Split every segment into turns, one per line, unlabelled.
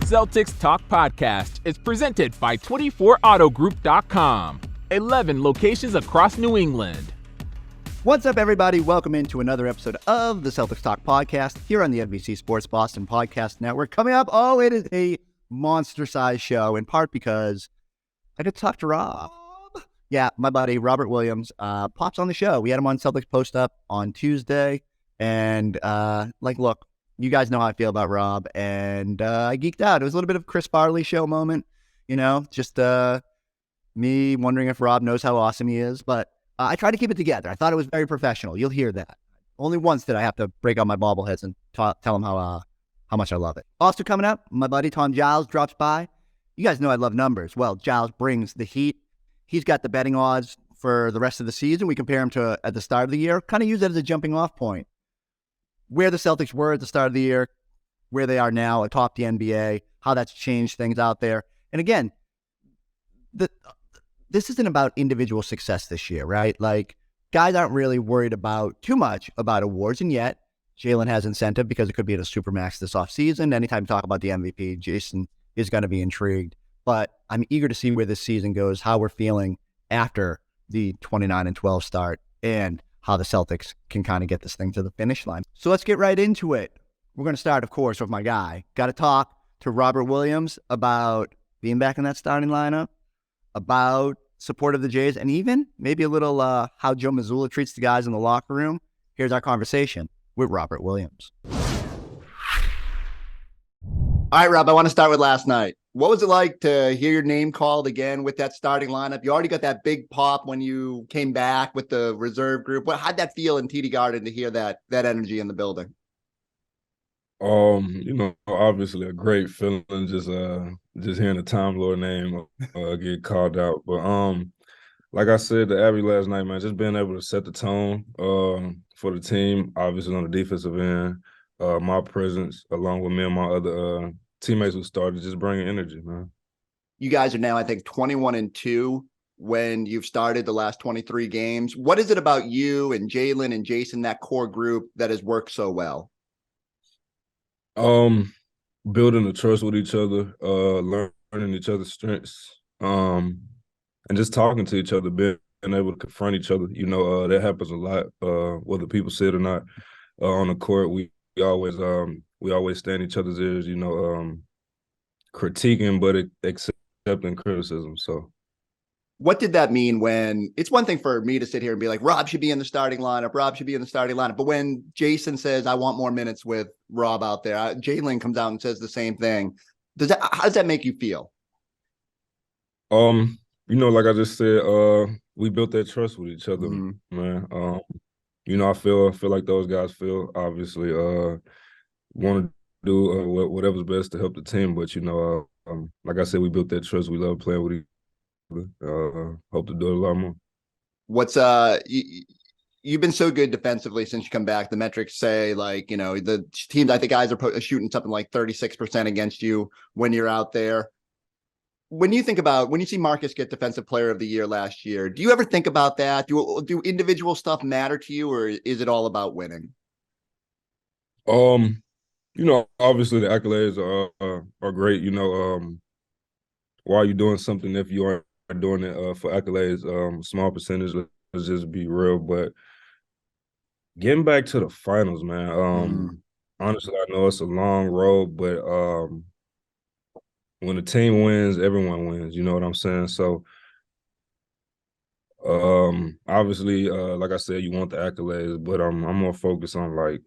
Celtics Talk Podcast is presented by 24autogroup.com. 11 locations across New England.
What's up, everybody? Welcome into another episode of the Celtics Talk Podcast here on the NBC Sports Boston Podcast Network. Coming up, it is a monster-sized show, in part because I got to talk to Rob. Yeah, my buddy, Robert Williams, pops on the show. We had him on Celtics Post Up on Tuesday, and look, you guys know how I feel about Rob, and I geeked out. It was a little bit of a Chris Farley show moment, just me wondering if Rob knows how awesome he is, but I tried to keep it together. I thought it was very professional. You'll hear that. Only once did I have to break out my bobbleheads and tell him how much I love it. Also coming up, my buddy Tom Giles drops by. You guys know I love numbers. Well, Giles brings the heat. He's got the betting odds for the rest of the season. We compare him to at the start of the year. Kind of use that as a jumping off point. Where the Celtics were at the start of the year, where they are now atop the NBA, how that's changed things out there. And again, this isn't about individual success this year, right? Like, guys aren't really worried about too much about awards, and yet Jalen has incentive because it could be at a supermax this offseason. Anytime you talk about the MVP, Jason is going to be intrigued. But I'm eager to see where this season goes, how we're feeling after the 29-12 start, and how the Celtics can kind of get this thing to the finish line. So let's get right into it. We're going to start, of course, with my guy. Got to talk to Robert Williams about being back in that starting lineup, about support of the Jays, and even maybe a little how Joe Mazzulla treats the guys in the locker room. Here's our conversation with Robert Williams. All right, Rob, I want to start with last night. What was it like to hear your name called again with that starting lineup? You already got that big pop when you came back with the reserve group. How'd that feel in TD Garden to hear that energy in the building?
Obviously a great feeling just hearing the Timelord name get called out. But like I said to Abby last night, man, just being able to set the tone for the team, obviously on the defensive end, my presence along with me and my other teammates who started just bringing energy, man.
You guys are now, I think, 21-2 when you've started the last 23 games. What is it about you and Jalen and Jason, that core group, that has worked so well?
Building the trust with each other, learning each other's strengths, and just talking to each other, being able to confront each other. That happens a lot, whether people say it or not. On the court, we always stay in each other's ears, critiquing but accepting criticism. So
what did that mean when it's one thing for me to sit here and be like, Rob should be in the starting lineup, but when Jason says, I want more minutes with Rob out there, Jalen comes out and says the same thing. How does that make you feel?
Like I just said, we built that trust with each other, man. I feel like those guys feel, obviously, want to do whatever's best to help the team. But, like I said, we built that trust. We love playing with each other. Hope to do it a lot more.
You've been so good defensively since you come back. The metrics say, the teams, I think guys are shooting something like 36% against you when you're out there. When you see Marcus get Defensive Player of the Year last year, do you ever think about that? Do individual stuff matter to you, or is it all about winning?
Obviously the accolades are great. Why are you doing something if you aren't doing it for accolades? Small percentage, let's just be real. But getting back to the finals, man, honestly, I know it's a long road, but when the team wins, everyone wins. You know what I'm saying? So, obviously, like I said, you want the accolades, but I'm more focused on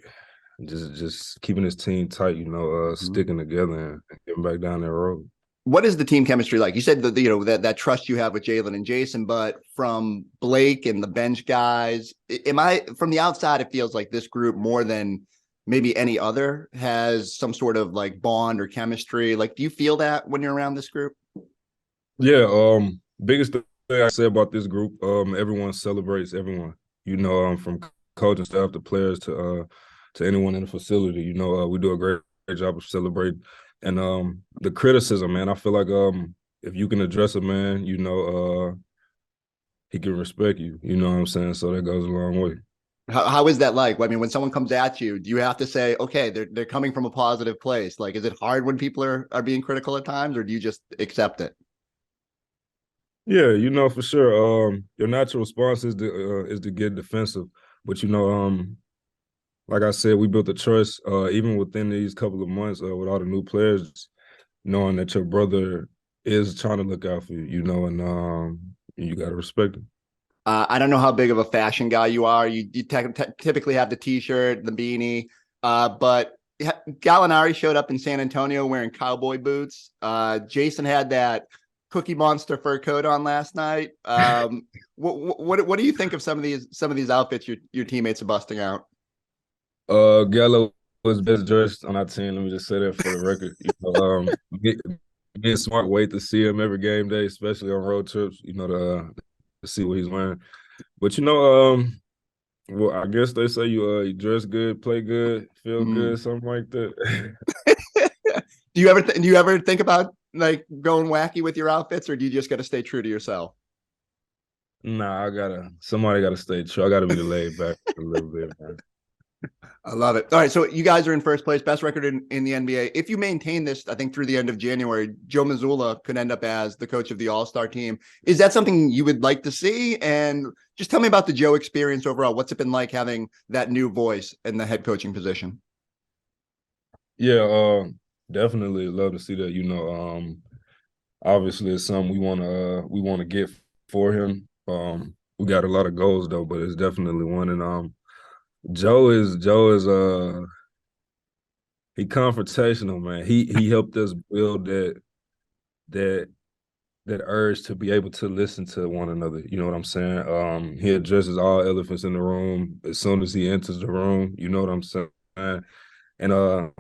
just keeping this team tight. Sticking together and getting back down that road.
What is the team chemistry like? You said that trust you have with Jalen and Jason, but from Blake and the bench guys, from the outside, it feels like this group more than maybe any other has some sort of bond or chemistry. Do you feel that when you're around this group?
Yeah. Biggest thing I say about this group, everyone celebrates everyone, from coaching staff to players to anyone in the facility. We do a great job of celebrating. And the criticism, man, I feel like if you can address a man, he can respect you. You know what I'm saying? So that goes a long way.
How is that like? I mean, when someone comes at you, do you have to say, okay, they're coming from a positive place? Like, is it hard when people are being critical at times, or do you just accept it?
Yeah, for sure. Your natural response is to get defensive, but like I said, we built a trust even within these couple of months with all the new players, knowing that your brother is trying to look out for you, and you got to respect him.
I don't know how big of a fashion guy you are. You typically have the T-shirt, the beanie, but Gallinari showed up in San Antonio wearing cowboy boots. Jason had that Cookie Monster fur coat on last night. What do you think of some of these outfits your teammates are busting out?
Gallo was best dressed on our team. Let me just say that for the record. Being smart, wait to see him every game day, especially on road trips. To see what he's wearing. But well, I guess they say you dress good, play good, feel good, something like that.
Do you ever think about like going wacky with your outfits, or do you just got to stay true to yourself?
Nah, somebody gotta stay true. I gotta be the laid back a little bit, man.
I love it. All right, so you guys are in first place, best record in the NBA. If you maintain this, I think through the end of January, Joe Mazzulla could end up as the coach of the All-Star team. Is that something you would like to see? And just tell me about the Joe experience overall. What's it been like having that new voice in the head coaching position?
Yeah, definitely love to see that. Obviously it's something we wanna get for him. We got a lot of goals though, but it's definitely one. And Joe is he confrontational, man. He helped us build that urge to be able to listen to one another. You know what I'm saying? He addresses all elephants in the room as soon as he enters the room. You know what I'm saying? And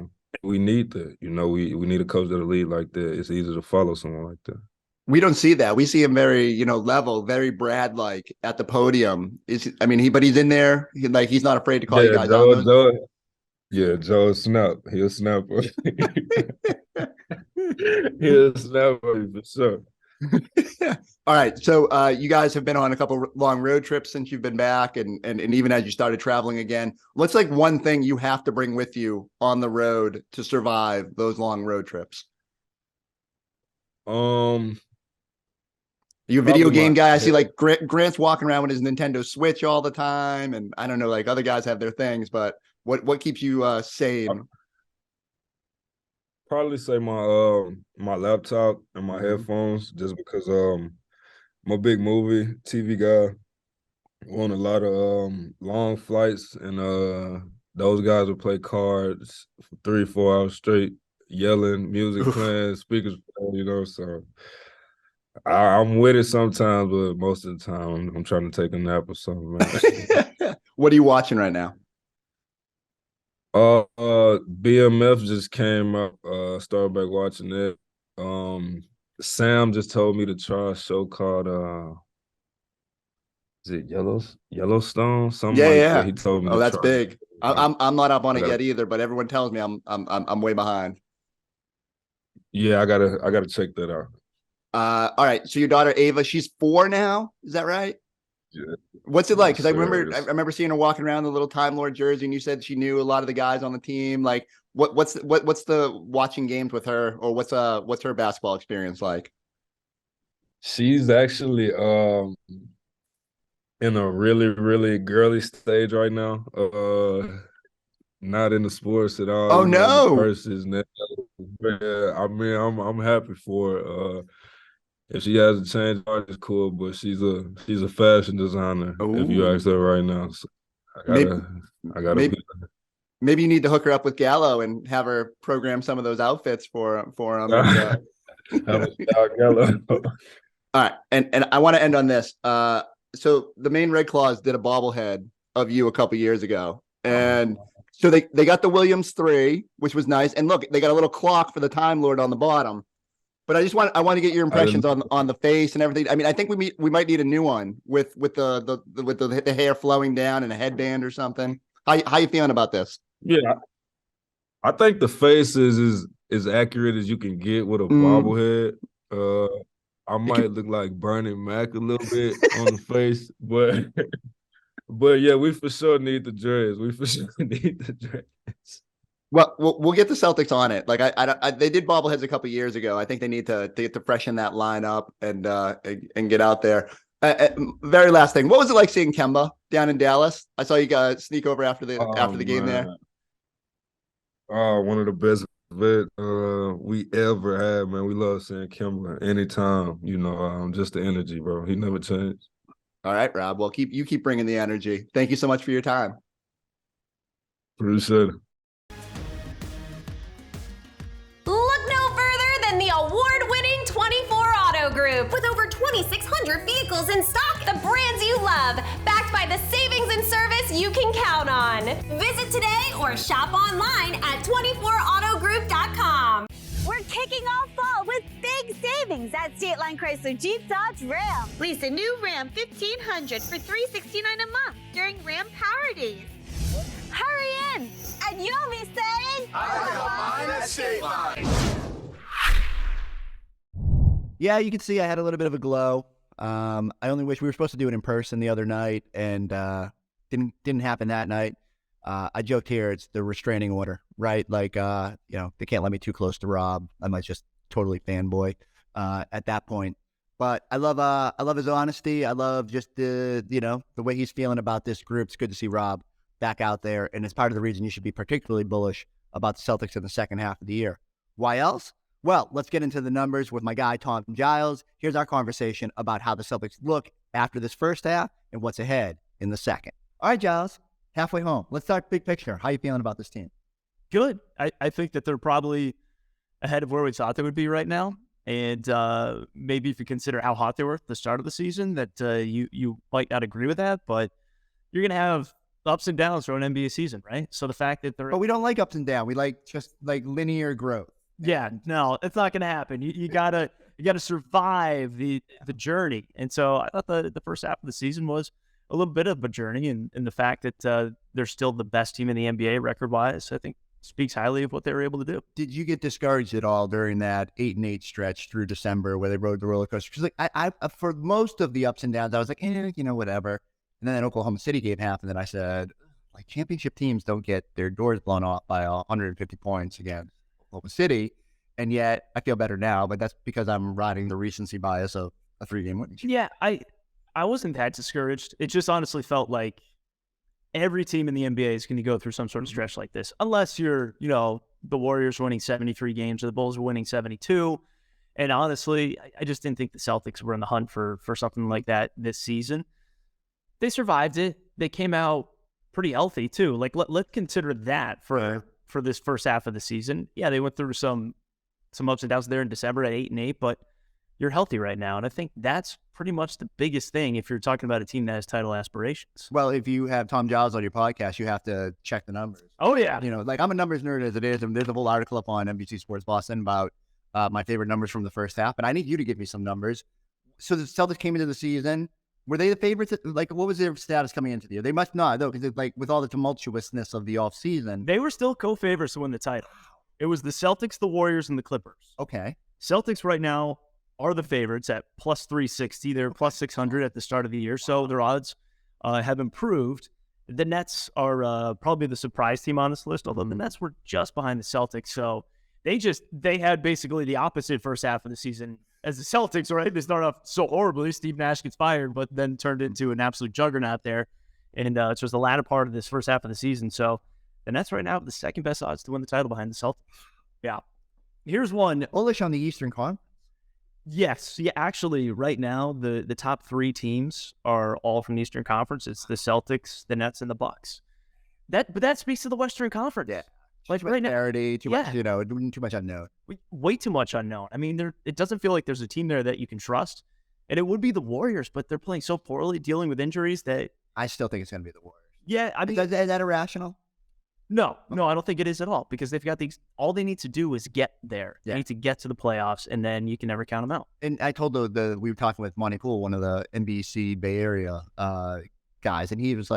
we need that. We need a coach that'll lead like that. It's easy to follow someone like that.
We don't see that. We see him very, level, very Brad-like at the podium. But he's in there. He's not afraid to call you
Yeah,
guys out.
Joe snap. He'll snap. He'll snap for sure.
All right. So you guys have been on a couple long road trips since you've been back, and even as you started traveling again. What's like one thing you have to bring with you on the road to survive those long road trips? You a video game guy? I see like Grant's walking around with his Nintendo Switch all the time, and I don't know, like other guys have their things, but what keeps you sane?
Probably say my laptop and my headphones, just because I'm a big movie TV guy. On a lot of long flights, and those guys will play cards for 3-4 hours straight, yelling, music playing, speakers playing, so I'm with it sometimes, but most of the time I'm trying to take a nap or something, man.
What are you watching right now?
BMF just came up, started back watching it. Sam just told me to try a show called is it Yellowstone? Something like that. He told me
Oh,
to
that's
try.
big. I'm not up on it yet either, but everyone tells me I'm way behind.
Yeah, I gotta check that out.
All right. So your daughter Ava, she's 4 now. Is that right?
Yeah.
What's it like? Because I remember seeing her walking around the little Timelord jersey, and you said she knew a lot of the guys on the team. Like, what's the watching games with her, or what's her basketball experience like?
She's actually in a really, really girly stage right now. Not in the sports at all.
Oh no!
The purses. Yeah, I'm happy for her. If she has a change heart, it's cool, but she's a fashion designer.
Ooh.
If you ask her right now, so I gotta
maybe you need to hook her up with Gallo and have her program some of those outfits for him. All right, and I want to end on this. So the Maine Red Claws did a bobblehead of you a couple years ago, and so they got the Williams 3, which was nice. And look, they got a little clock for the Time Lord on the bottom. But I want to get your impressions on the face and everything. I mean, I think we might need a new one with the hair flowing down and a headband or something. How you feeling about this?
Yeah, I think the face is as accurate as you can get with a bobblehead. I might look like Bernie Mac a little bit on the face, but But yeah, we for sure need the dreads. We for sure need the dreads.
Well, we'll get the Celtics on it. Like they did bobbleheads a couple years ago. I think they need to get to freshen that line up and get out there. Very last thing, what was it like seeing Kemba down in Dallas? I saw you guys sneak over after the game there.
Oh, one of the best vet we ever had, man. We love seeing Kemba anytime. Just the energy, bro. He never changed.
All right, Rob. Well, keep bringing the energy. Thank you so much for your time.
Appreciate it.
Look no further than the award-winning 24 Auto Group. With over 2,600 vehicles in stock, the brands you love, backed by the savings and service you can count on. Visit today or shop online at 24autogroup.com.
We're kicking off fall with big savings at State Line Chrysler Jeep Dodge Ram.
Lease a new Ram 1500 for $369 a month during Ram Power Days.
Hurry in, and you'll be saying,
I got mine at State Line.
Yeah, you can see I had a little bit of a glow. I only wish we were supposed to do it in person the other night, and didn't happen that night. I joked here, it's the restraining order, right? Like, they can't let me too close to Rob. I might just totally fanboy at that point. But I love his honesty. I love just the way he's feeling about this group. It's good to see Rob back out there, and it's part of the reason you should be particularly bullish about the Celtics in the second half of the year. Why else? Well, let's get into the numbers with my guy, Tom Giles. Here's our conversation about how the Celtics look after this first half and what's ahead in the second. All right, Giles, halfway home. Let's start big picture. How you feeling about this team?
Good. I think that they're probably ahead of where we thought they would be right now. And maybe if you consider how hot they were at the start of the season, that you might not agree with that, but you're going to have ups and downs for an NBA season, right? So the fact that they're...
But we don't like ups and downs. We like just like linear growth.
Yeah, no, it's not going to happen. You gotta survive the journey. And so I thought the first half of the season was a little bit of a journey, and the fact that they're still the best team in the NBA record-wise, I think speaks highly of what they were able to do. Did
you get discouraged at all during that 8-8 stretch through December where they rode the roller coaster? Because I for most of the ups and downs, I was like, whatever. And then that Oklahoma City game happened, and I said, like, championship teams don't get their doors blown off by 150 points against Oklahoma City, and yet I feel better now, but that's because I'm riding the recency bias of a 3-game winning streak.
Yeah, I wasn't that discouraged. It just honestly felt like every team in the NBA is going to go through some sort of stretch like this, unless you're, the Warriors winning 73 games or the Bulls are winning 72. And honestly, I just didn't think the Celtics were in the hunt for something like that this season. They survived it. They came out pretty healthy too. Like let's consider that for this first half of the season. Yeah, they went through some ups and downs there in December at 8-8, but you're healthy right now. And I think that's pretty much the biggest thing if you're talking about a team that has title aspirations.
Well, if you have Tom Giles on your podcast, you have to check the numbers.
Oh, yeah.
I'm a numbers nerd as it is, and there's a whole article up on NBC Sports Boston about my favorite numbers from the first half, and I need you to give me some numbers. So the Celtics came into the season. Were they the favorites? Like, what was their status coming into the year? They must not, though, because with all the tumultuousness of the offseason.
They were still co-favorites to win the title. It was the Celtics, the Warriors, and the Clippers.
Okay.
Celtics right now are the favorites at plus 360. They're plus 600 at the start of the year, so their odds have improved. The Nets are probably the surprise team on this list, although the Nets were just behind the Celtics. So they had basically the opposite first half of the season as the Celtics, right? They started off so horribly. Steve Nash gets fired, but then turned into an absolute juggernaut there. And it was the latter part of this first half of the season. So the Nets right now have the second best odds to win the title behind the Celtics. Yeah. Here's one.
Bullish on the Eastern Conference?
Yes. Yeah, actually, right now, the top three teams are all from the Eastern Conference. It's the Celtics, the Nets, and the Bucks. But that speaks to the Western Conference.
Yeah.
Like
right now, too much, too much unknown.
Way too much unknown. I mean, it doesn't feel like there's a team there that you can trust. And it would be the Warriors, but they're playing so poorly, dealing with injuries that...
I still think it's going to be the Warriors.
Yeah, I mean...
Is that irrational?
No, I don't think it is at all, because they've got these... All they need to do is get there. Yeah. They need to get to the playoffs, and then you can never count them out.
And I told we were talking with Monty Poole, one of the NBC Bay Area guys, and he was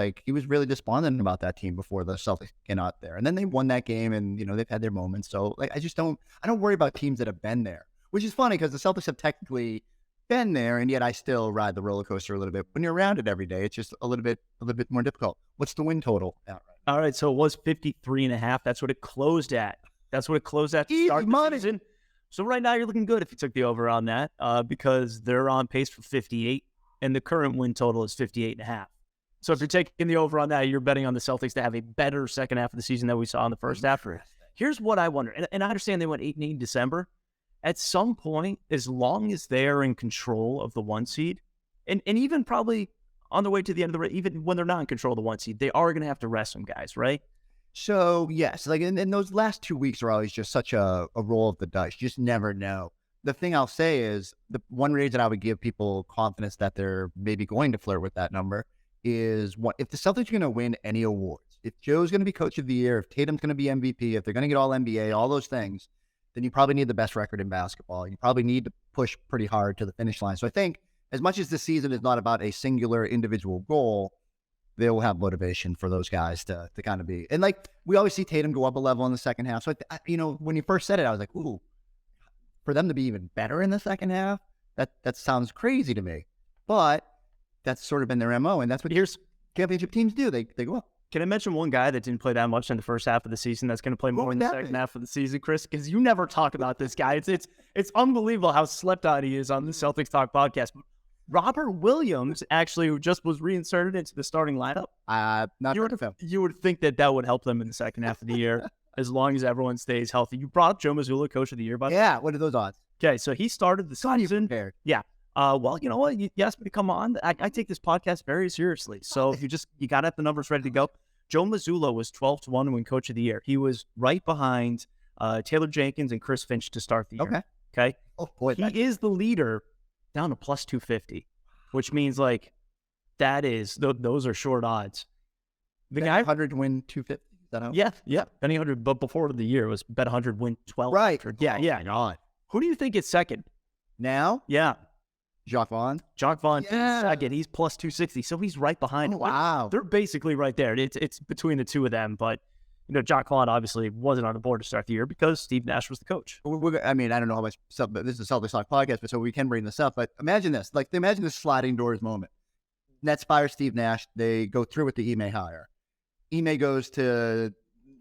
really despondent about that team before the Celtics came out there. And then they won that game, and, they've had their moments. So, I don't worry about teams that have been there, which is funny because the Celtics have technically been there, and yet I still ride the roller coaster a little bit. When you're around it every day, it's just a little bit more difficult. What's the win total outright?
All right, so it was 53.5. That's what it closed at. To start the season. So right now you're looking good if you took the over on that, because they're on pace for 58, and the current win total is 58.5. So if you're taking the over on that, you're betting on the Celtics to have a better second half of the season than we saw in the first half. Here's what I wonder, and I understand they went 8-8 in December. At some point, as long as they're in control of the 1 seed, and even probably on the way to the end of the race, even when they're not in control of the 1 seed, they are going to have to rest some guys, right?
So, yes, like in those last 2 weeks are always just such a roll of the dice. You just never know. The thing I'll say is the one reason I would give people confidence that they're maybe going to flirt with that number is if the Celtics are going to win any awards, if Joe's going to be coach of the year, if Tatum's going to be MVP, if they're going to get all NBA, all those things, then you probably need the best record in basketball. You probably need to push pretty hard to the finish line. So I think as much as this season is not about a singular individual goal, they will have motivation for those guys to kind of be. And like we always see Tatum go up a level in the second half. So, when you first said it, I was like, ooh, for them to be even better in the second half, that sounds crazy to me. But that's sort of been their MO. And that's what championship teams do. They go up.
Can I mention one guy that didn't play that much in the first half of the season that's going to play more in the second half of the season, Chris? Because you never talk about this guy. It's unbelievable how slept on he is on the Celtics Talk podcast. Robert Williams actually just was reinserted into the starting lineup. You would think that would help them in the second half of the year as long as everyone stays healthy. You brought up Joe Mazzulla, coach of the year, by the way.
Yeah, what are those odds?
Okay, so he started the season. Yeah. Well, you know what? You asked me to come on. I take this podcast very seriously. So you got to have the numbers ready to go. Joe Mazzulla was 12-1 to win coach of the year. He was right behind Taylor Jenkins and Chris Finch to start the year. Okay.
Oh boy,
he is the leader down to plus 250, which means like those are short odds. The guy
100 to win 250. Is that how?
Yeah. Betting 100, but before the year it was bet 100 win 12.
Right.
Yeah.
God.
Who do you think is second
now?
Yeah.
Jacques Vaughn.
Is second. He's plus 260, so he's right behind him.
Wow.
They're basically right there. It's between the two of them, but Jacques Vaughn obviously wasn't on the board to start the year because Steve Nash was the coach.
I don't know how much stuff, but this is a Celtics Talk podcast, but so we can bring this up. But imagine this. Imagine this sliding doors moment. Nets fire Steve Nash. They go through with the Ime hire. Ime goes to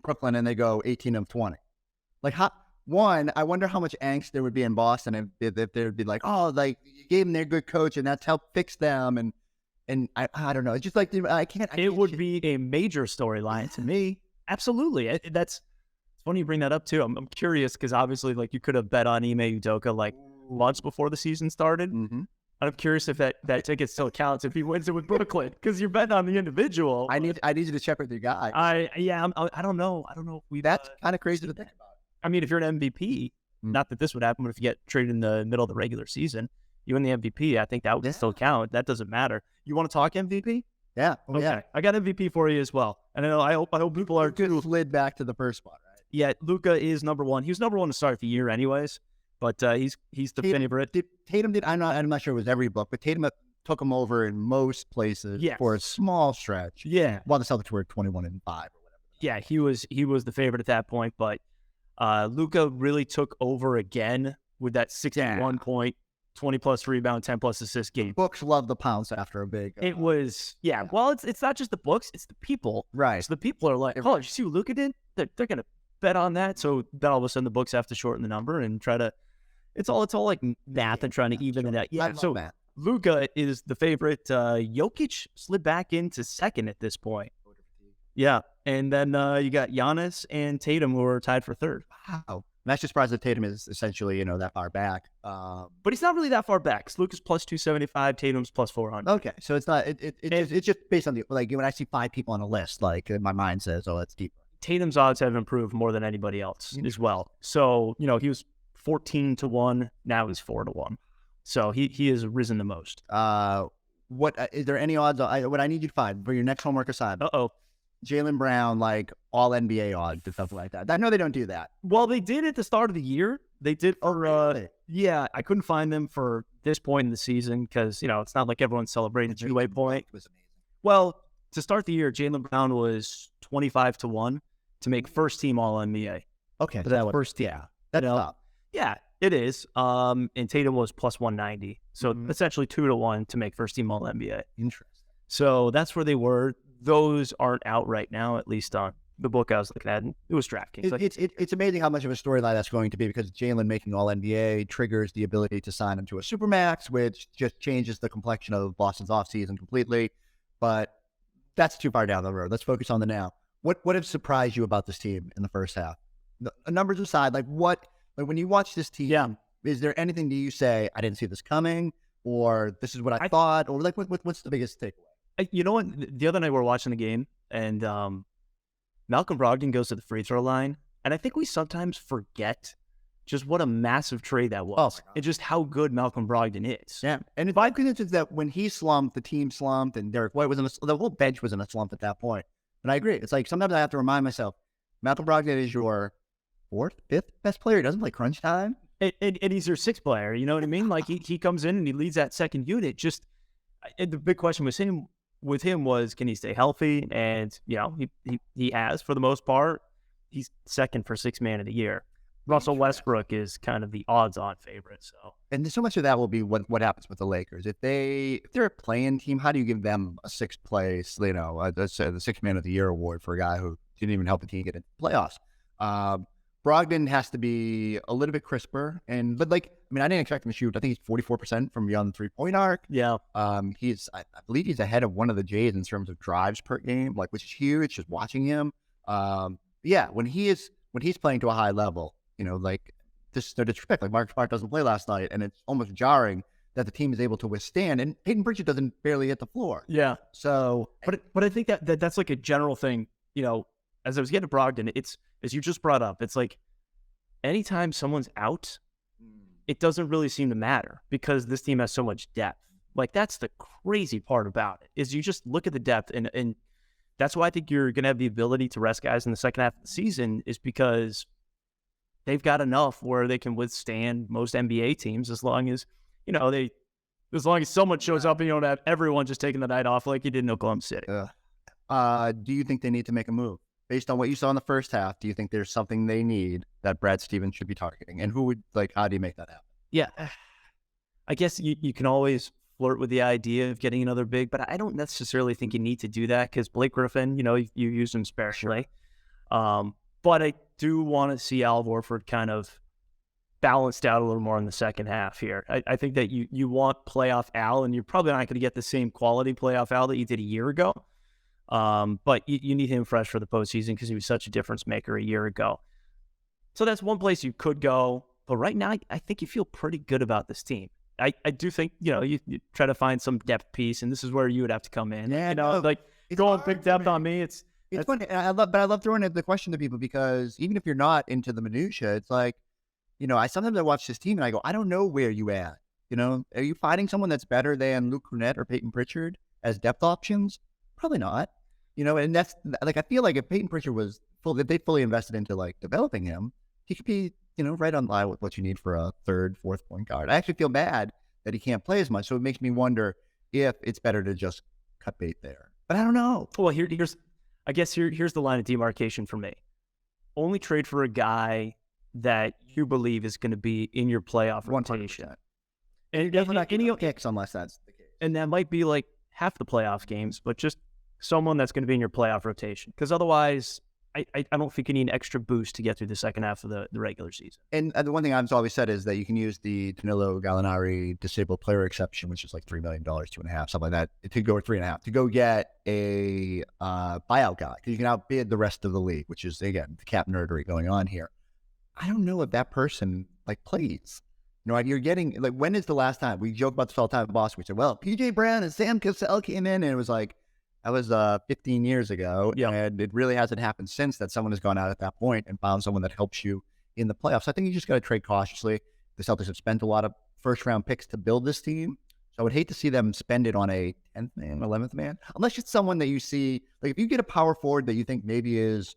Brooklyn, and they go 18 of 20. I wonder how much angst there would be in Boston if they would be like, oh, like you gave them their good coach and that's helped fix them. And I don't know. It's just like,
it would be a major storyline to me. Absolutely. It's funny you bring that up too. I'm curious because obviously like you could have bet on Ime Udoka like months before the season started.
Mm-hmm.
I'm curious if that ticket still counts if he wins it with Brooklyn because you're betting on the individual.
I need you to check with your guy.
I don't know.
That's kind of crazy to think about.
I mean, if you're an MVP, not that this would happen, but if you get traded in the middle of the regular season, you win the MVP, I think that would still count. That doesn't matter. You want to talk MVP?
Yeah.
Okay. Yeah. I got MVP for you as well. And I hope people are good.
Slid back to the first spot, right?
Yeah, Luka is number one. He was number one to start the year anyways, but he's the favorite.
Tatum did. I'm not sure it was every book, but Tatum took him over in most places for a small stretch.
Yeah.
While the Celtics were 21-5 or whatever.
Yeah, he was the favorite at that point, but Luka really took over again with that 61 point, 20 plus rebound, 10 plus assist game.
Books love the pounce after a big.
It was Well, it's not just the books; it's the people.
Right.
So the people are like, "Oh, did you see what Luka did? They're gonna bet on that." So then all of a sudden the books have to shorten the number and try to. It's all like math and trying to even it out. Yeah. So Luka is the favorite. Jokic slid back into second at this point. Yeah, and then you got Giannis and Tatum who are tied for third.
Wow. I'm actually surprised that Tatum is essentially, that far back.
But he's not really that far back. Luka's plus 275, Tatum's plus 400.
Okay, so it's not. It's just based on when I see 5 people on a list, my mind says, oh, that's deeper.
Tatum's odds have improved more than anybody else as well. So he was 14-1, now he's 4-1. So he has risen the most.
What is there any odds? What I need you to find for your next homework assignment? Jaylen Brown, all NBA odds and stuff like that. I know they don't do that.
Well, they did at the start of the year. They did for, yeah, I couldn't find them for this point in the season because, it's not like everyone's celebrating the 2-way point.
Was amazing.
Well, to start the year, Jaylen Brown was 25-1 to make first team All NBA.
Okay.
But that first,
that's up.
Yeah. It is. And Tatum was plus 190. So essentially 2-1 to make first team All NBA.
Interesting.
So that's where they were. Those aren't out right now, at least on the book I was looking at. It was DraftKings.
It's amazing how much of a storyline that's going to be, because Jalen making All NBA triggers the ability to sign him to a supermax, which just changes the complexion of Boston's offseason completely. But that's too far down the road. Let's focus on the now. What have surprised you about this team in the first half? The numbers aside, when you watch this team, is there anything that you say, I didn't see this coming, or this is what I thought, or what's the biggest takeaway?
You know what? The other night we were watching the game, and Malcolm Brogdon goes to the free throw line, and I think we sometimes forget just what a massive trade that was, and just how good Malcolm Brogdon is.
Yeah, and if I'm convinced that when he slumped, the team slumped, and Derek White the whole bench was in a slump at that point. And I agree. It's like sometimes I have to remind myself, Malcolm Brogdon is your fourth, fifth best player. He doesn't play crunch time.
And he's your sixth player. You know what I mean? Like he comes in and he leads that second unit. Just the big question with him was, can he stay healthy? And he has for the most part. He's second for sixth man of the year. Russell Westbrook is kind of the odds-on favorite. So, and
so much of that will be what happens with the Lakers. If they're a play-in team, how do you give them a sixth place? The sixth man of the year award for a guy who didn't even help the team get into the playoffs. Brogdon has to be a little bit crisper, I didn't expect him to shoot. I think he's 44% from beyond the 3-point arc.
Yeah.
I believe he's ahead of one of the Jays in terms of drives per game, which is huge. Just watching him. When he's playing to a high level. This no disrespect, Marcus Smart doesn't play last night, and it's almost jarring that the team is able to withstand, and Peyton Pritchard doesn't barely hit the floor.
Yeah.
So,
but I think that's like a general thing. As I was getting to Brogdon, it's as you just brought up. It's like anytime someone's out, it doesn't really seem to matter because this team has so much depth. That's the crazy part about it is you just look at the depth, and that's why I think you're going to have the ability to rest guys in the second half of the season is because they've got enough where they can withstand most NBA teams as long as, as long as someone shows up and you don't have everyone just taking the night off like you did in Oklahoma City.
Do you think they need to make a move? Based on what you saw in the first half, do you think there's something they need that Brad Stevens should be targeting? And how do you make that happen?
Yeah. I guess you can always flirt with the idea of getting another big, but I don't necessarily think you need to do that because Blake Griffin, you used him sparingly. But I do want to see Al Horford kind of balanced out a little more in the second half here. I think that you want playoff Al, and you're probably not going to get the same quality playoff Al that you did a year ago. But you need him fresh for the postseason because he was such a difference maker a year ago. So that's one place you could go. But right now, I think you feel pretty good about this team. I do think, you try to find some depth piece, and this is where you would have to come in.
Yeah,
going big depth on me, it's
funny. I love throwing the question to people because even if you're not into the minutia, it's like, sometimes I watch this team and I go, I don't know where you at. Are you finding someone that's better than Luke Cornett or Peyton Pritchard as depth options? Probably not. And that's I feel like if Peyton Pritchard was if they fully invested into developing him, he could be, right on line with what you need for a third, fourth point guard. I actually feel bad that he can't play as much. So it makes me wonder if it's better to just cut bait there. But I don't know.
Well, here's the line of demarcation for me. Only trade for a guy that you believe is going to be in your playoff rotation.
100%. And definitely not getting kicks unless that's the case.
And that might be half the playoff games, but just someone that's going to be in your playoff rotation. Because otherwise, I don't think you need an extra boost to get through the second half of the regular season.
And the one thing I've always said is that you can use the Danilo Gallinari disabled player exception, which is $3 million, 2.5, something like that, to go 3.5, to go get a buyout guy. Because you can outbid the rest of the league, which is, again, the cap nerdery going on here. I don't know if that person plays. You're getting, when is the last time? We joke about this all the time in Boston. We say, well, PJ Brown and Sam Cassell came in, and it was that was 15 years ago, and it really hasn't happened since that someone has gone out at that point and found someone that helps you in the playoffs. I think you just got to trade cautiously. The Celtics have spent a lot of first-round picks to build this team, so I would hate to see them spend it on a 10th man, 11th man, unless it's someone that you see, if you get a power forward that you think maybe is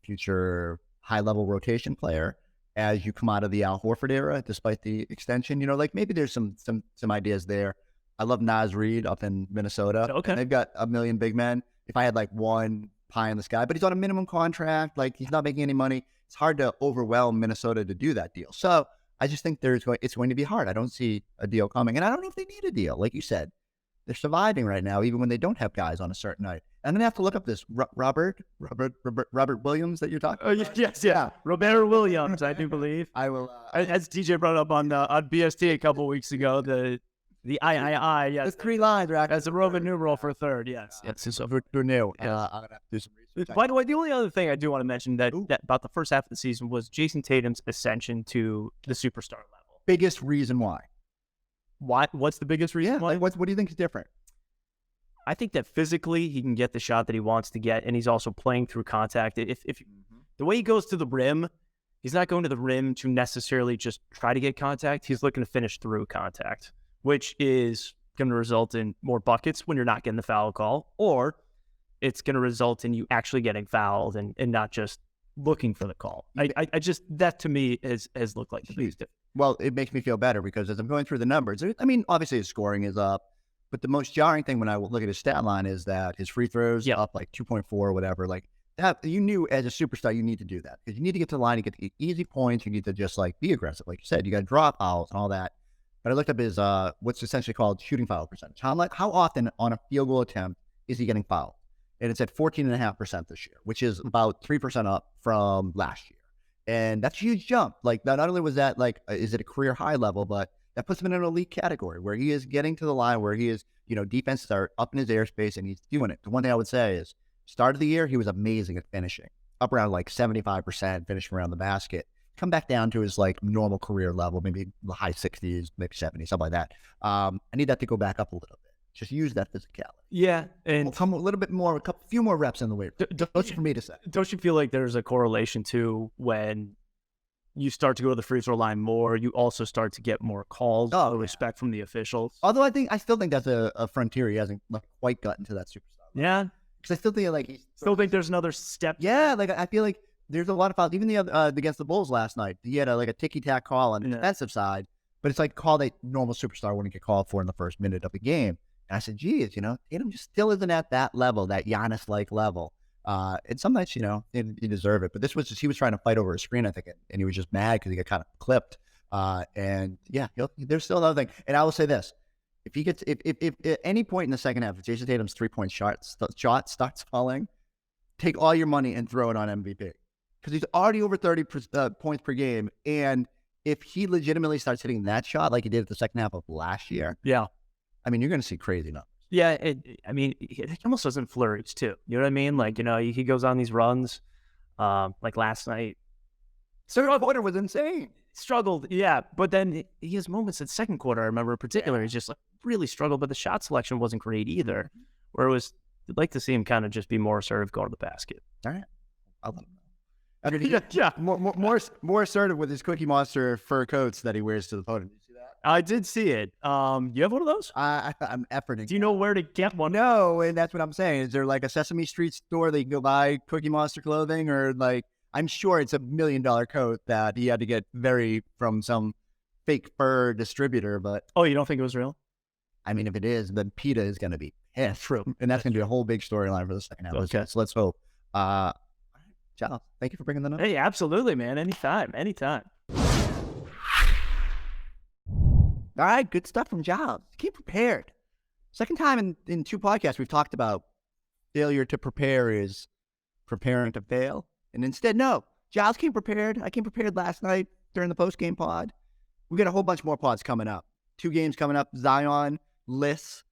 future high-level rotation player as you come out of the Al Horford era, despite the extension, maybe there's some ideas there. I love Naz Reid up in Minnesota.
Okay.
They've got a million big men. If I had one pie in the sky, but he's on a minimum contract, he's not making any money. It's hard to overwhelm Minnesota to do that deal. So I just think it's going to be hard. I don't see a deal coming, and I don't know if they need a deal. Like you said, they're surviving right now, even when they don't have guys on a certain night. I'm gonna have to look up this Robert Williams that you're talking about.
Yes, yeah. Robert Williams, I do believe.
I will.
As DJ brought up on BST a couple weeks ago, the I, yes.
The 3 lines, right?
As a Roman numeral for third, yes.
So they're new. I'm gonna have to do some research.
By the way, the only other thing I do want to mention that about the first half of the season was Jason Tatum's ascension to the superstar level.
Biggest reason why?
What's the biggest reason why?
Like what do you think is different?
I think that physically he can get the shot that he wants to get, and he's also playing through contact. If the way he goes to the rim, he's not going to the rim to necessarily just try to get contact. He's looking to finish through contact, which is going to result in more buckets when you're not getting the foul call, or it's going to result in you actually getting fouled and not just looking for the call. I just, that to me has looked like the biggest difference.
Well, it makes me feel better because as I'm going through the numbers, I mean, obviously his scoring is up, but the most jarring thing when I look at his stat line is that his free throws up like 2.4 or whatever. Like that, you knew as a superstar, you need to do that because you need to get to the line, you get to get easy points, you need to just like be aggressive. Like you said, you got to draw fouls and all that. But I looked up his, what's essentially called shooting foul percentage. How often on a field goal attempt is he getting fouled? And it's at 14.5% this year, which is about 3% up from last year. And that's a huge jump. Like not only was that like, is it a career high level, but that puts him in an elite category where he is getting to the line where he is, defenses are up in his airspace and he's doing it. The one thing I would say is start of the year, he was amazing at finishing, up around like 75%, finishing around the basket. Come back down to his like normal career level, maybe the high 60s, maybe 70s, something like that. I need that to go back up a little bit. Just use that physicality. Yeah, and come a little bit more, few more reps in the weight. Don't for me to say.
Don't you feel like there's a correlation to when you start to go to the free throw line more, you also start to get more calls, respect from the officials?
Although I still think that's a frontier he hasn't quite gotten to that superstar.
Yeah,
because I still think
think there's another step.
Yeah, like I feel like there's a lot of fouls. Even the other against the Bulls last night, he had a ticky-tack call on the defensive side, but it's like a call that normal superstar wouldn't get called for in the first minute of the game. And I said, geez, Tatum just still isn't at that level, that Giannis-like level. And some nights, you deserve it. But this was just, he was trying to fight over a screen, I think, and he was just mad because he got kind of clipped. And yeah, there's still another thing. And I will say this. If at any point in the second half, if Jason Tatum's 3-point shot starts falling, take all your money and throw it on MVP. Because he's already over 30 points per game. And if he legitimately starts hitting that shot like he did at the second half of last year, I mean, you're going to see crazy numbers.
Yeah, he almost doesn't flourish too. You know what I mean? Like, he goes on these runs, like last night.
Third quarter was insane.
Struggled, yeah. But then he has moments in second quarter, I remember in particular, he's just like really struggled, but the shot selection wasn't great either. Where I'd like to see him kind of just be more assertive going to the basket.
All right. I'll let him know. More assertive with his Cookie Monster fur coats that he wears to the podium.
I did see it. You have one of those?
I'm efforting.
Do you know where to get one?
No, and that's what I'm saying. Is there like a Sesame Street store that you can go buy Cookie Monster clothing, or like I'm sure it's $1 million coat that he had to get from some fake fur distributor. But
you don't think it was real?
I mean, if it is, then PETA is going to be pissed.
True,
and that's going to be a whole big storyline for the second half.
Okay,
so let's hope. Giles, thank you for bringing that up.
Hey, absolutely, man. Anytime.
All right, good stuff from Giles. Keep prepared. Second time in 2 podcasts we've talked about failure to prepare is preparing to fail. And instead, no. Giles came prepared. I came prepared last night during the post-game pod. We got a whole bunch more pods coming up. 2 games coming up. Zion, lists,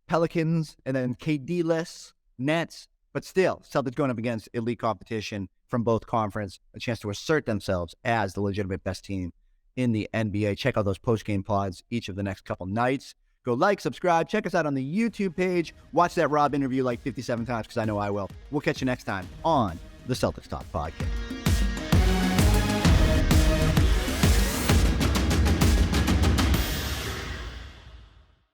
Pelicans, and then KD lists, Nets. But still, Celtics going up against elite competition from both conference, a chance to assert themselves as the legitimate best team in the NBA. Check out those post-game pods each of the next couple nights. Go like, subscribe, check us out on the YouTube page. Watch that Rob interview like 57 times because I know I will. We'll catch you next time on the Celtics Talk Podcast.